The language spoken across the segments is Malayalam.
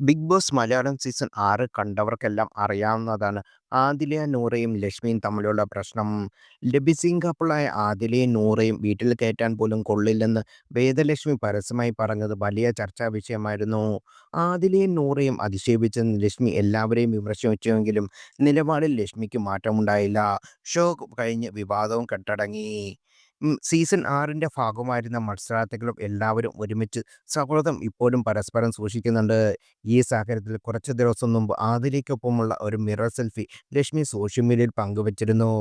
ബിഗ് ബോസ് മലയാളം സീസൺ 6 കണ്ടവർക്കെല്ലാം അറിയാവുന്നതാണ്. ആദിലയും നൂറയും ലക്ഷ്മിയും തമ്മിലുള്ള പ്രശ്നം. ലബിസിങ് കപ്പിളായ ആദിലയും നൂറയും വീട്ടിൽ കയറ്റാൻ പോലും കൊള്ളില്ലെന്ന് വേദലക്ഷ്മി പരസ്യമായി പറഞ്ഞത് വലിയ ചർച്ചാ വിഷയമായിരുന്നു. ആദിലയും നൂറയും അധിക്ഷേപിച്ചെന്ന് ലക്ഷ്മി എല്ലാവരെയും വിമർശിച്ചുവെങ്കിലും നിലപാടിൽ ലക്ഷ്മിക്ക് മാറ്റമുണ്ടായില്ല. ഷോ കഴിഞ്ഞ് വിവാദവും കെട്ടടങ്ങി. സീസൺ 6ന്റെ ഭാഗമായിരുന്ന മത്സരാർത്ഥികളും എല്ലാവരും ഒരുമിച്ച് സൗഹൃദം ഇപ്പോഴും പരസ്പരം സൂക്ഷിക്കുന്നുണ്ട്. ഈ സാഹചര്യത്തിൽ കുറച്ച് ദിവസം മുമ്പ് ആതിരയ്ക്കൊപ്പമുള്ള ഒരു മിറർ സെൽഫി ലക്ഷ്മി സോഷ്യൽ മീഡിയയിൽ പങ്കുവച്ചിരുന്നു.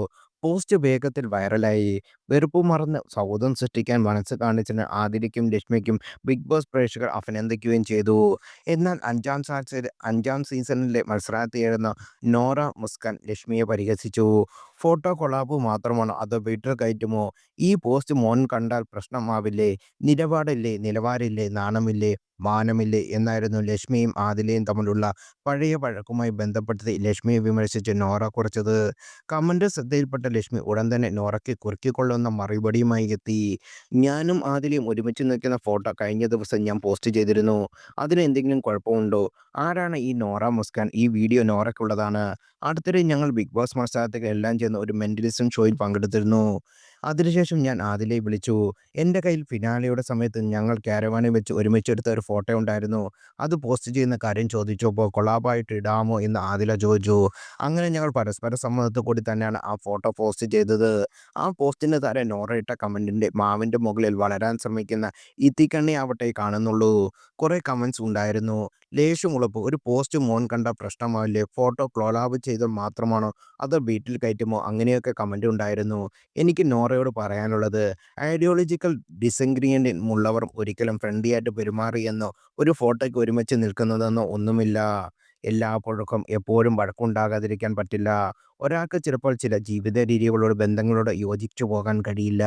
പോസ്റ്റ് വേഗത്തിൽ വൈറലായി. വെറുപ്പ് മറന്ന് സൗഹൃദം സൃഷ്ടിക്കാൻ മനസ്സ് കാണിച്ചതിന് ആതിരയ്ക്കും ലക്ഷ്മിക്കും ബിഗ് ബോസ് പ്രേക്ഷകർ അഭിനന്ദിക്കുകയും ചെയ്തു. എന്നാൽ അഞ്ചാം സീസണിലെ മത്സരാർത്ഥിയായിരുന്ന നോറ മുസ്കാൻ ലക്ഷ്മിയെ പരിഹസിച്ചു. ഫോട്ടോ കൊളാബ് മാത്രമാണോ അതോ വീട്ടിൽ കയറ്റുമോ? ഈ പോസ്റ്റ് മോൻ കണ്ടാൽ പ്രശ്നമാവില്ലേ? നിലപാടില്ലേ, നിലവാരമില്ലേ, നാണമില്ലേ, മാനമില്ലേ എന്നായിരുന്നു ലക്ഷ്മിയും ആദിലയും തമ്മിലുള്ള പഴയ വഴക്കുമായി ബന്ധപ്പെടുത്തി ലക്ഷ്മിയെ വിമർശിച്ച് നോറ കുറിച്ചത്. കമന്റ് ശ്രദ്ധയിൽപ്പെട്ട ലക്ഷ്മി ഉടൻ തന്നെ നോറയ്ക്ക് കുറുക്കിക്കൊള്ളുന്ന മറുപടിയുമായി എത്തി. ഞാനും ആദിലയും ഒരുമിച്ച് നിൽക്കുന്ന ഫോട്ടോ കഴിഞ്ഞ ദിവസം ഞാൻ പോസ്റ്റ് ചെയ്തിരുന്നു. അതിന് എന്തെങ്കിലും കുഴപ്പമുണ്ടോ? ആരാണ് ഈ നോറ മുസ്കാൻ? ഈ വീഡിയോ നോറയ്ക്കുള്ളതാണ്. അടുത്തിടെ ഞങ്ങൾ ബിഗ് ബോസ് മത്സരാർത്ഥികൾ എല്ലാം ചേർന്ന് ഒരു മെന്റലിസം ഷോയിൽ പങ്കെടുത്തിരുന്നു. അതിനുശേഷം ഞാൻ ആദിലയെ വിളിച്ചു. എൻ്റെ കയ്യിൽ ഫിനാലെയുടെ സമയത്ത് ഞങ്ങൾ കാരവാനിൽ വെച്ച് ഒരുമിച്ചെടുത്ത ഒരു ഫോട്ടോ ഉണ്ടായിരുന്നു. അത് പോസ്റ്റ് ചെയ്യുന്ന കാര്യം ചോദിച്ചപ്പോൾ കൊളാബായിട്ട് ഇടാമോ എന്ന് ആദില ചോദിച്ചു. അങ്ങനെ ഞങ്ങൾ പരസ്പര സമ്മതത്തോടു കൂടി തന്നെയാണ് ആ ഫോട്ടോ പോസ്റ്റ് ചെയ്തത്. ആ പോസ്റ്റിന് താഴെ നോറ ഇട്ട കമന്റിന്റെ മാവിൻ്റെ മുകളിൽ വളരാൻ ശ്രമിക്കുന്ന ഇത്തിക്കണ്ണി ആവട്ടെ കാണുന്നുള്ളൂ. കുറേ കമന്റ്സ് ഉണ്ടായിരുന്നു. ലേശം ഉളപ്പ്, ഒരു പോസ്റ്റ് മോൻ കണ്ട പ്രശ്നമാവില്ലേ? ഫോട്ടോ കൊളാബ് ചെയ്താൽ മാത്രമാണോ അതോ വീട്ടിൽ കയറ്റുമോ? അങ്ങനെയൊക്കെ കമന്റ് ഉണ്ടായിരുന്നു. എനിക്ക് നോറയോട് പറയാനുള്ളത്, ഐഡിയോളജിക്കൽ ഡിസഗ്രിയൻ്റ് ഉള്ളവർ ഒരിക്കലും ഫ്രണ്ട്ലി ആയിട്ട് പെരുമാറിയെന്നോ ഒരു ഫോട്ടോയ്ക്ക് ഒരുമിച്ച് നിൽക്കുന്നതെന്നോ ഒന്നുമില്ല. എല്ലായ്പ്പോഴും എപ്പോഴും വഴക്കുണ്ടാകാതിരിക്കാൻ പറ്റില്ല. ഒരാൾക്ക് ചിലപ്പോൾ ചില ജീവിത രീതികളോട് ബന്ധങ്ങളോട് യോജിച്ചു പോകാൻ കഴിയില്ല.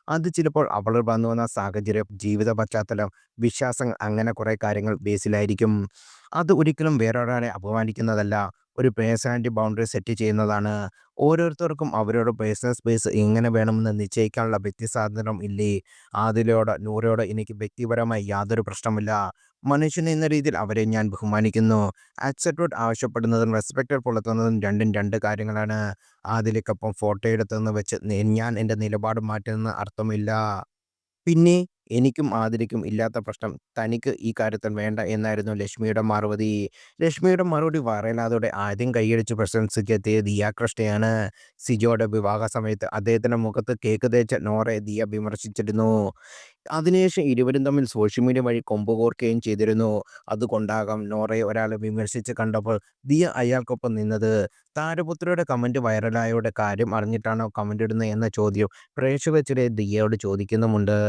അത് ചിലപ്പോൾ അവൾ വന്നു വന്ന സാഹചര്യം, ജീവിത പശ്ചാത്തലം, വിശ്വാസങ്ങൾ അങ്ങനെ കുറേ കാര്യങ്ങൾ ബേസിലായിരിക്കും. അത് ഒരിക്കലും വേറൊരാളെ അപമാനിക്കുന്നതല്ല. ഒരു പേഴ്സണാലിറ്റി ബൗണ്ടറി സെറ്റ് ചെയ്യുന്നതാണ്. ഓരോരുത്തർക്കും അവരുടെ പേഴ്സണൽ സ്പേസ് എങ്ങനെ വേണമെന്ന് നിശ്ചയിക്കാനുള്ള വ്യക്തിസ്വാതന്ത്ര്യം ഇല്ലേ? ആദിലയോട് നൂറയോട് എനിക്ക് വ്യക്തിപരമായി യാതൊരു പ്രശ്നമില്ല. മനുഷ്യൻ എന്ന രീതിയിൽ അവരെ ഞാൻ ബഹുമാനിക്കുന്നു. ആക്സെപ്റ്റഡ് ആവശ്യപ്പെടുന്നതും റെസ്പെക്റ്റഡ് പുലർത്തുന്നതും രണ്ടും രണ്ട് കാര്യങ്ങളാണ്. ആദിലയ്ക്കൊപ്പം ഫോട്ടോ എടുത്തെന്ന് വെച്ച് ഞാൻ എൻ്റെ നിലപാട് മാറ്റുമെന്ന് അർത്ഥമില്ല. പിന്നെ എനിക്കും ആതിരയ്ക്കും ഇല്ലാത്ത പ്രശ്നം തനിക്ക് ഈ കാര്യത്തിൽ വേണ്ട എന്നായിരുന്നു ലക്ഷ്മിയുടെ മറുപടി. ലക്ഷ്മിയുടെ മറുപടി വൈറലായതോടെ ആദ്യം കൈയടിച്ച് പ്രശംസിച്ചെത്തിയ ദിയ കൃഷ്ണയാണ്. സിജോയുടെ വിവാഹ സമയത്ത് അദ്ദേഹത്തിന്റെ മുഖത്ത് കേക്ക് തേച്ച നോറയെ ദിയ വിമർശിച്ചിരുന്നു. അതിനുശേഷം ഇരുവരും തമ്മിൽ സോഷ്യൽ മീഡിയ വഴി കൊമ്പ് കോർക്കുകയും ചെയ്തിരുന്നു. അതുകൊണ്ടാകാം നോറയെ ഒരാൾ വിമർശിച്ച് കണ്ടപ്പോൾ ദിയ അയാൾക്കൊപ്പം നിന്നത്. താരപുത്രിയുടെ കമന്റ് വൈറലായതോടെ കാര്യം അറിഞ്ഞിട്ടാണോ കമന്റ് ഇടുന്നത് എന്ന ചോദ്യം പ്രേക്ഷകരിച്ചിടെ ദിയയോട് ചോദിക്കുന്നുമുണ്ട്.